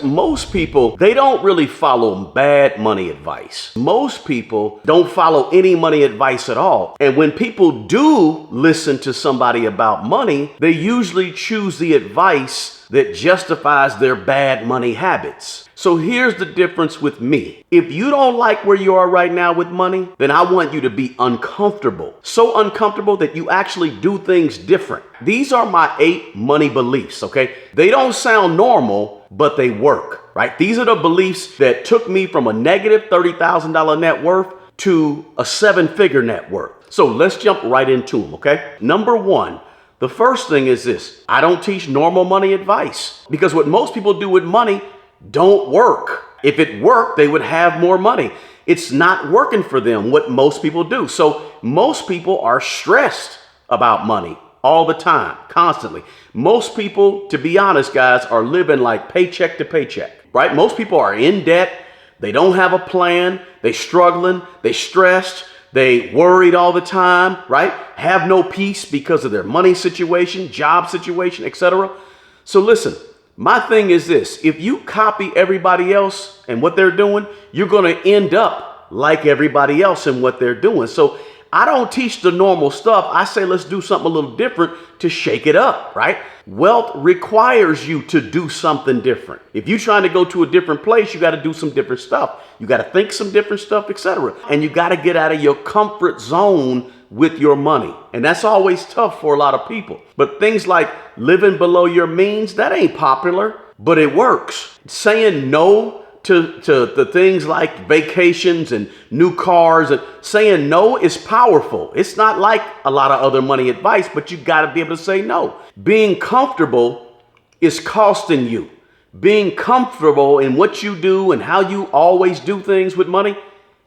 Most people, they don't really follow bad money advice. Most people don't follow any money advice at all. And when people do listen to somebody about money, they usually choose the advice that justifies their bad money habits. So here's the difference with me. If you don't like where you are right now with money, then I want you to be uncomfortable. So uncomfortable that you actually do things different. These are my 8 money beliefs, okay? They don't sound normal, but they work, right? These are the beliefs that took me from a negative $30,000 net worth to a 7-figure net worth. So let's jump right into them, okay? Number 1, the first thing is this: I don't teach normal money advice, because what most people do with money don't work. If it worked, they would have more money. It's not working for them, what most people do. So most people are stressed about money all the time, constantly. Most people, to be honest, guys, are living like paycheck to paycheck, right? Most people are in debt. They don't have a plan. They struggling. They stressed. They worried all the time, right? Have no peace because of their money situation, job situation, etc. So listen, my thing is this: if you copy everybody else and what they're doing, you're going to end up like everybody else and what they're doing. So I don't teach the normal stuff. I say, let's do something a little different to shake it up, right? Wealth requires you to do something different. If you're trying to go to a different place, you got to do some different stuff. You got to think some different stuff, etc. And you got to get out of your comfort zone with your money. And that's always tough for a lot of people. But things like living below your means, that ain't popular, but it works. Saying no to the things like vacations and new cars, and saying no is powerful. It's not like a lot of other money advice, but you got to be able to say no. Being comfortable is costing you. Being comfortable in what you do and how you always do things with money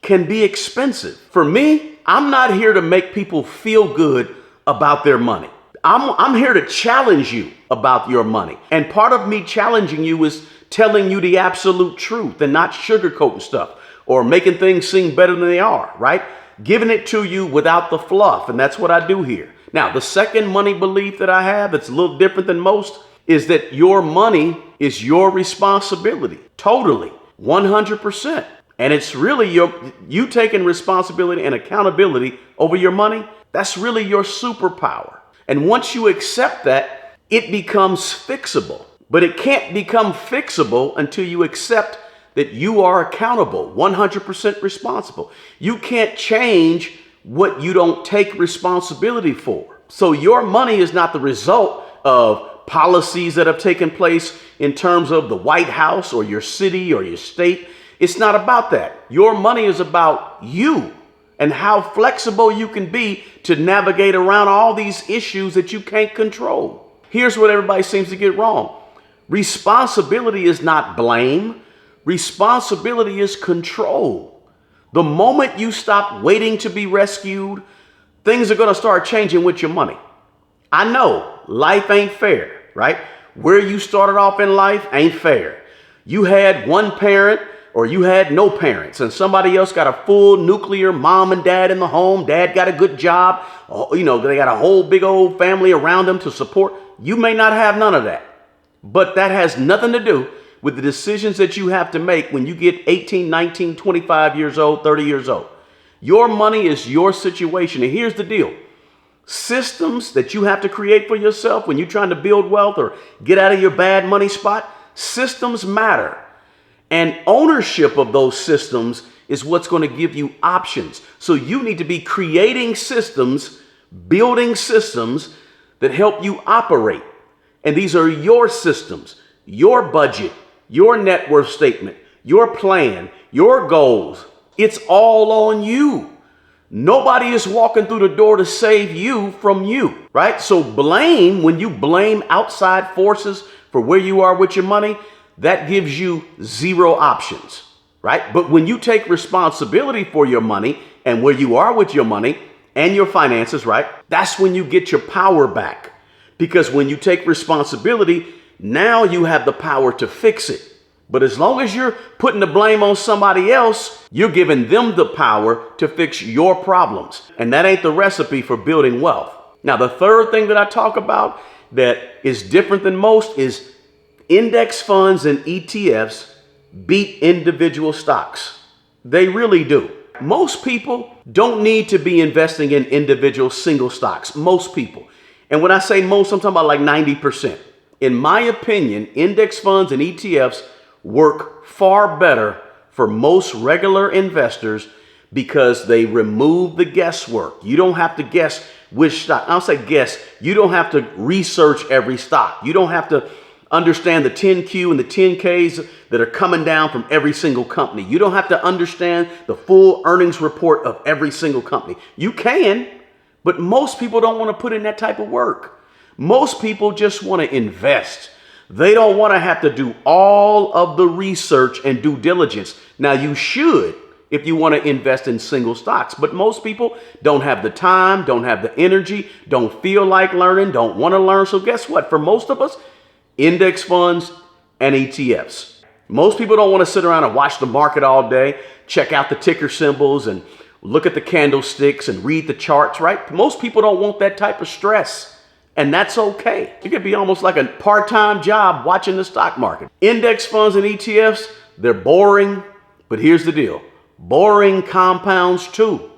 can be expensive. For me, I'm not here to make people feel good about their money. I'm here to challenge you about your money. And part of me challenging you is telling you the absolute truth and not sugarcoating stuff or making things seem better than they are, right? Giving it to you without the fluff. And that's what I do here. Now, the second money belief that I have that's a little different than most is that your money is your responsibility. Totally. 100%. And it's really you taking responsibility and accountability over your money. That's really your superpower. And once you accept that, it becomes fixable. But it can't become fixable until you accept that you are accountable, 100% responsible. You can't change what you don't take responsibility for. So your money is not the result of policies that have taken place in terms of the White House or your city or your state. It's not about that. Your money is about you and how flexible you can be to navigate around all these issues that you can't control. Here's what everybody seems to get wrong. Responsibility is not blame. Responsibility is control. The moment you stop waiting to be rescued, things are going to start changing with your money. I know life ain't fair, right? Where you started off in life ain't fair. You had one parent or you had no parents, and somebody else got a full nuclear mom and dad in the home. Dad got a good job. They got a whole big old family around them to support. You may not have none of that. But that has nothing to do with the decisions that you have to make when you get 18, 19, 25 years old, 30 years old. Your money is your situation. And here's the deal. Systems that you have to create for yourself when you're trying to build wealth or get out of your bad money spot, systems matter. And ownership of those systems is what's going to give you options. So you need to be creating systems, building systems that help you operate. And these are your systems, your budget, your net worth statement, your plan, your goals. It's all on you. Nobody is walking through the door to save you from you, right? So when you blame outside forces for where you are with your money, that gives you 0 options, right? But when you take responsibility for your money and where you are with your money and your finances, right? That's when you get your power back. Because when you take responsibility, now you have the power to fix it. But as long as you're putting the blame on somebody else, you're giving them the power to fix your problems. And that ain't the recipe for building wealth. Now, the third thing that I talk about that is different than most is Index funds and ETFs beat individual stocks. They really do. Most people don't need to be investing in individual single stocks. Most people. And when I say most, I'm talking about like 90%. In my opinion, index funds and ETFs work far better for most regular investors because they remove the guesswork. You don't have to guess which stock. I'll say guess. You don't have to research every stock. You don't have to understand the 10Q and the 10Ks that are coming down from every single company. You don't have to understand the full earnings report of every single company. You can, but most people don't want to put in that type of work. Most people just want to invest. They don't want to have to do all of the research and due diligence. Now, you should if you want to invest in single stocks, but most people don't have the time, don't have the energy, don't feel like learning, don't want to learn. So guess what? For most of us, index funds and ETFs. Most people don't want to sit around and watch the market all day, check out the ticker symbols and look at the candlesticks and read the charts, right? Most people don't want that type of stress, and that's okay. It could be almost like a part-time job watching the stock market. Index funds and ETFs, they're boring, but here's the deal. Boring compounds too,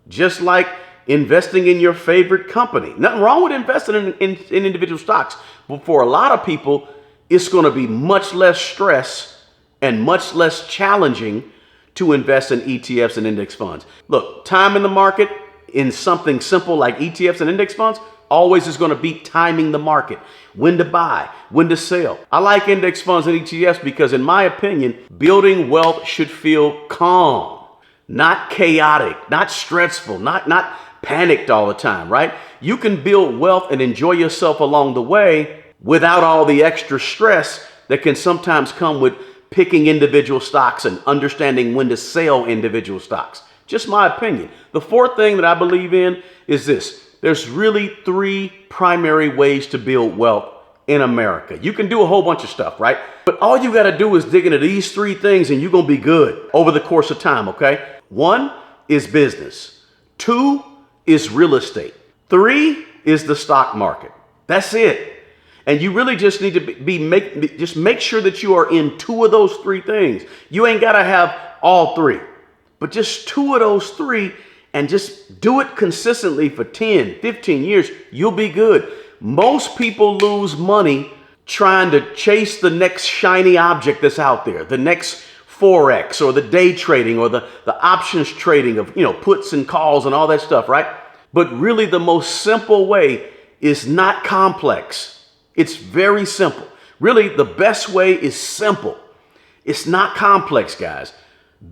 just like investing in your favorite company. Nothing wrong with investing in individual stocks, but for a lot of people, it's going to be much less stress and much less challenging to invest in ETFs and index funds. Look, time in the market in something simple like ETFs and index funds always is going to beat timing the market. When to buy, when to sell. I like index funds and ETFs because in my opinion, building wealth should feel calm, not chaotic, not stressful, not panicked all the time, right? You can build wealth and enjoy yourself along the way without all the extra stress that can sometimes come with picking individual stocks and understanding when to sell individual stocks. Just my opinion. The fourth thing that I believe in is this. There's really three primary ways to build wealth in America. You can do a whole bunch of stuff, right? But all you got to do is dig into these three things and you're going to be good over the course of time, okay? 1 is business. 2 is real estate. 3 is the stock market. That's it. And you really just need to just make sure that you are in 2 of those 3 things. You ain't got to have all 3, but just 2 of those 3 and just do it consistently for 10, 15 years, you'll be good. Most people lose money trying to chase the next shiny object that's out there, the next Forex or the day trading or the options trading of, puts and calls and all that stuff, right? But really the most simple way is not complex. It's very simple. Really, the best way is simple. It's not complex, guys.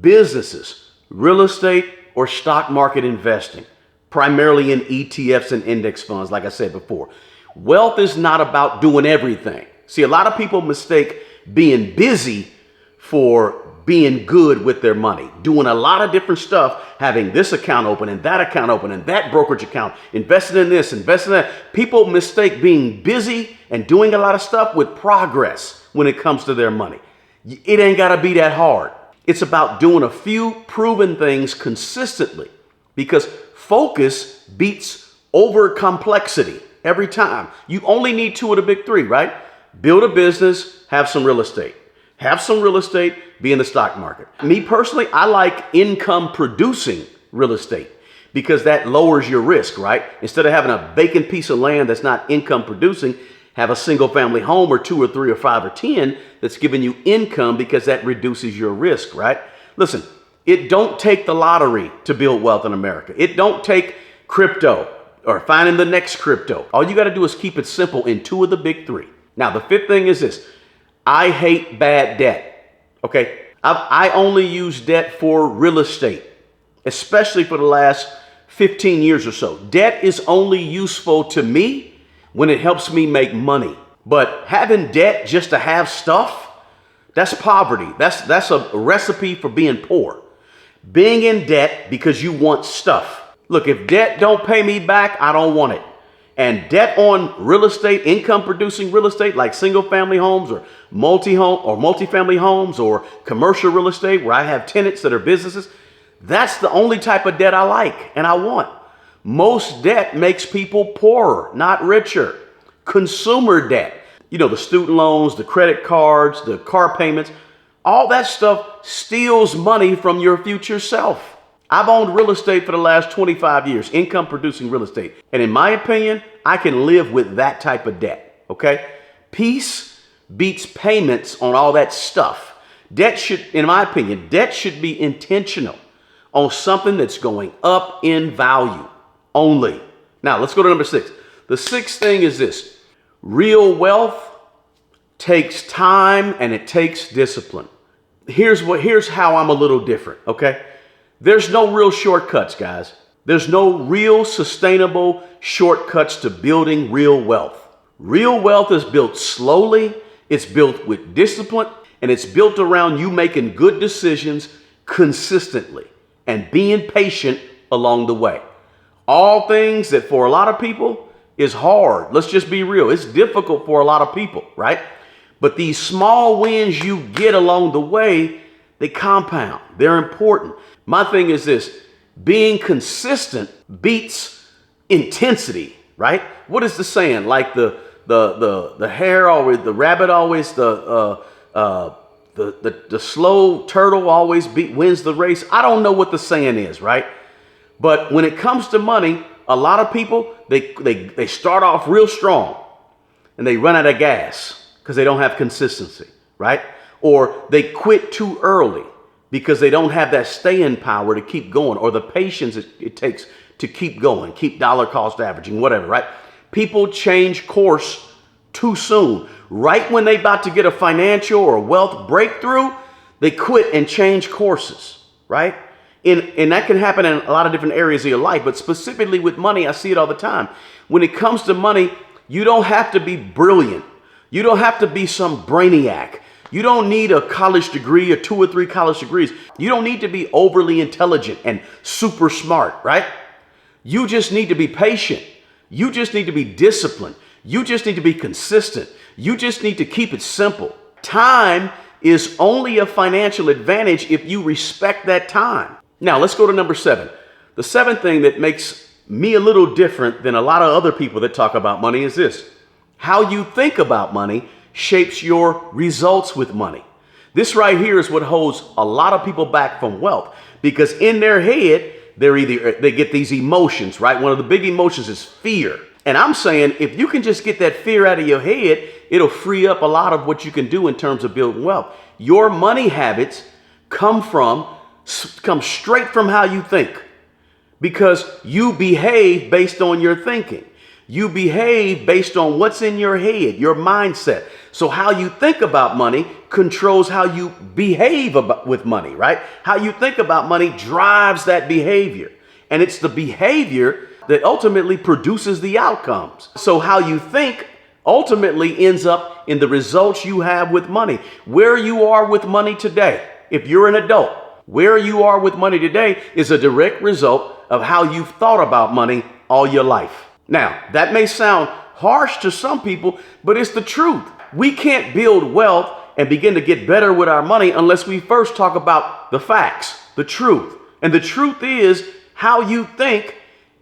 Businesses, real estate, or stock market investing, primarily in ETFs and index funds, like I said before. Wealth is not about doing everything. See, a lot of people mistake being busy for being good with their money, doing a lot of different stuff, having this account open and that account open and that brokerage account, investing in this, investing in that. People mistake being busy and doing a lot of stuff with progress when it comes to their money. It ain't got to be that hard. It's about doing a few proven things consistently because focus beats over complexity every time. You only need 2 of the big 3, right? Build a business, have some real estate. Have some real estate, be in the stock market. Me personally, I like income producing real estate because that lowers your risk, right? Instead of having a vacant piece of land that's not income producing, have a single family home or 2 or 3 or 5 or 10 that's giving you income because that reduces your risk, right? Listen, it don't take the lottery to build wealth in America. It don't take crypto or finding the next crypto. All you got to do is keep it simple in 2 of the big 3. Now, the 5th thing is this. I hate bad debt. Okay. I only use debt for real estate, especially for the last 15 years or so. Debt is only useful to me when it helps me make money. But having debt just to have stuff, that's poverty. That's a recipe for being poor. Being in debt because you want stuff. Look, if debt don't pay me back, I don't want it. And debt on real estate, income producing real estate like single family homes or multifamily homes or commercial real estate where I have tenants that are businesses, that's the only type of debt I like and I want. Most debt makes people poorer, not richer. Consumer debt. the student loans, the credit cards, the car payments, all that stuff steals money from your future self. I've owned real estate for the last 25 years, income producing real estate. And in my opinion, I can live with that type of debt, okay? Peace beats payments on all that stuff. Debt should, in my opinion, debt should be intentional on something that's going up in value only. Now, let's go to number 6. The sixth thing is this. Real wealth takes time and it takes discipline. Here's how I'm a little different, okay? There's no real shortcuts, guys. There's no real sustainable shortcuts to building real wealth. Real wealth is built slowly, it's built with discipline, and it's built around you making good decisions consistently and being patient along the way. All things that for a lot of people is hard. Let's just be real. It's difficult for a lot of people, right? But these small wins you get along the way, they compound. They're important. My thing is this, being consistent beats intensity, right? What is the saying? Like the hare always, the rabbit always, the slow turtle always wins the race. I don't know what the saying is, right? But when it comes to money, a lot of people, they start off real strong and they run out of gas because they don't have consistency, right? Or they quit too early because they don't have that staying power to keep going, or the patience it takes to keep going, keep dollar cost averaging, whatever, right? People change course too soon. Right when they about to get a financial or wealth breakthrough, they quit and change courses, right? And that can happen in a lot of different areas of your life, but specifically with money, I see it all the time. When it comes to money, you don't have to be brilliant. You don't have to be some brainiac. You don't need a college degree or 2 or 3 college degrees. You don't need to be overly intelligent and super smart, right? You just need to be patient. You just need to be disciplined. You just need to be consistent. You just need to keep it simple. Time is only a financial advantage if you respect that time. Now, let's go to number 7. The 7th thing that makes me a little different than a lot of other people that talk about money is this. How you think about money shapes your results with money. This right here is what holds a lot of people back from wealth, because in their head, they get these emotions, right? One of the big emotions is fear. And I'm saying if you can just get that fear out of your head, it'll free up a lot of what you can do in terms of building wealth. Your money habits come straight from how you think, because you behave based on your thinking. You behave based on what's in your head, your mindset. So how you think about money controls how you behave with money, right? How you think about money drives that behavior. And it's the behavior that ultimately produces the outcomes. So how you think ultimately ends up in the results you have with money. Where you are with money today, if you're an adult, where you are with money today is a direct result of how you've thought about money all your life. Now, that may sound harsh to some people, but it's the truth. We can't build wealth and begin to get better with our money unless we first talk about the facts, the truth. And the truth is how you think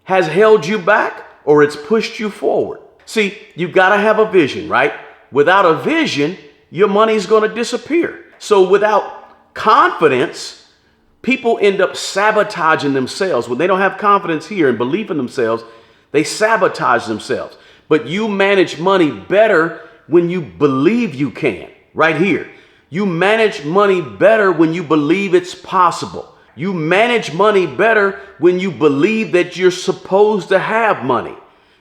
has held you back or it's pushed you forward. See, you've got to have a vision, right? Without a vision, your money's going to disappear. So without confidence, people end up sabotaging themselves. When they don't have confidence here and belief in themselves, they sabotage themselves. But you manage money better when you believe you can. Right here. You manage money better when you believe it's possible. You manage money better when you believe that you're supposed to have money.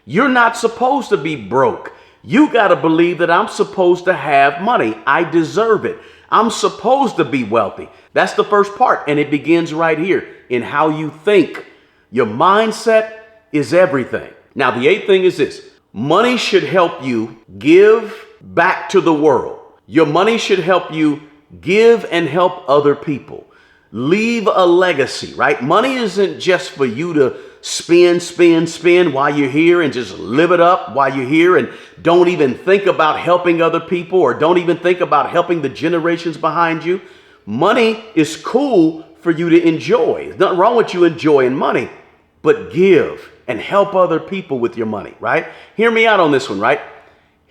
You're not supposed to be broke. You got to believe that I'm supposed to have money. I deserve it. I'm supposed to be wealthy. That's the first part. And it begins right here in how you think. Your mindset is everything. Now, the 8th thing is this. Money should help you give back to the world. Your money should help you give and help other people. Leave a legacy, right? Money isn't just for you to spend while you're here and just live it up while you're here and don't even think about helping other people or don't even think about helping the generations behind you. Money is cool for you to enjoy. There's nothing wrong with you enjoying money, but give and help other people with your money, right? Hear me out on this one, right?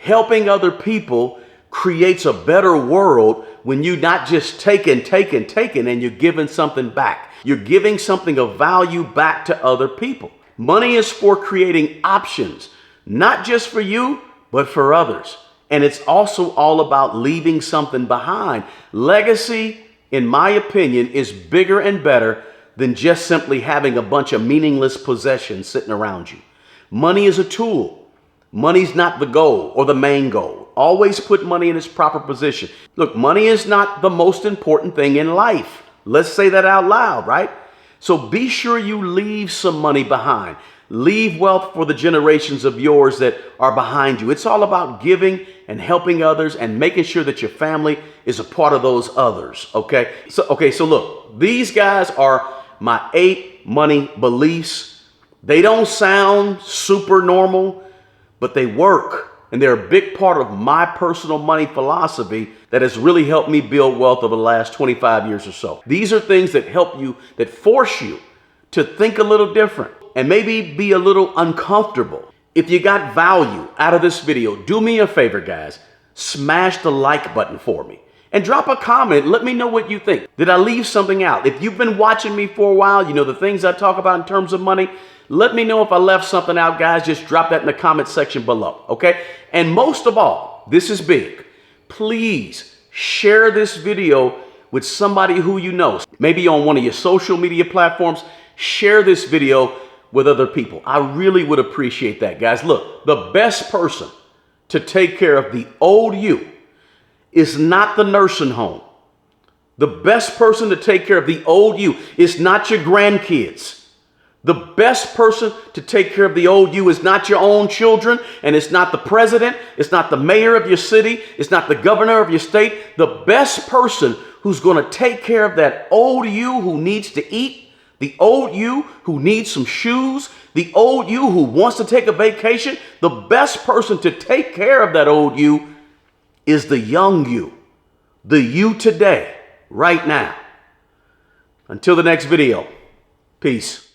Helping other people creates a better world when you not just taking, and you're giving something back. You're giving something of value back to other people. Money is for creating options, not just for you, but for others. And it's also all about leaving something behind. Legacy, in my opinion, is bigger and better than just simply having a bunch of meaningless possessions sitting around you. Money is a tool. Money's not the goal or the main goal. Always put money in its proper position. Look, money is not the most important thing in life. Let's say that out loud, right? So be sure you leave some money behind. Leave wealth for the generations of yours that are behind you. It's all about giving and helping others and making sure that your family is a part of those others, okay? So look, these guys are my 8 money beliefs. They don't sound super normal, but they work. And they're a big part of my personal money philosophy that has really helped me build wealth over the last 25 years or so. These are things that help you, that force you to think a little different and maybe be a little uncomfortable. If you got value out of this video, do me a favor, guys. Smash the like button for me and drop a comment. Let me know what you think. Did I leave something out? If you've been watching me for a while, you know the things I talk about in terms of money. Let me know if I left something out, guys. Just drop that in the comment section below, okay? And most of all, this is big. Please share this video with somebody who you know. Maybe on one of your social media platforms. Share this video with other people. I really would appreciate that, guys. Look, the best person to take care of the old you is not the nursing home. The best person to take care of the old you is not your grandkids. The best person to take care of the old you is not your own children, and it's not the president, it's not the mayor of your city, it's not the governor of your state. The best person who's going to take care of that old you who needs to eat, the old you who needs some shoes, the old you who wants to take a vacation, the best person to take care of that old you is the young you, the you today, right now. Until the next video, peace.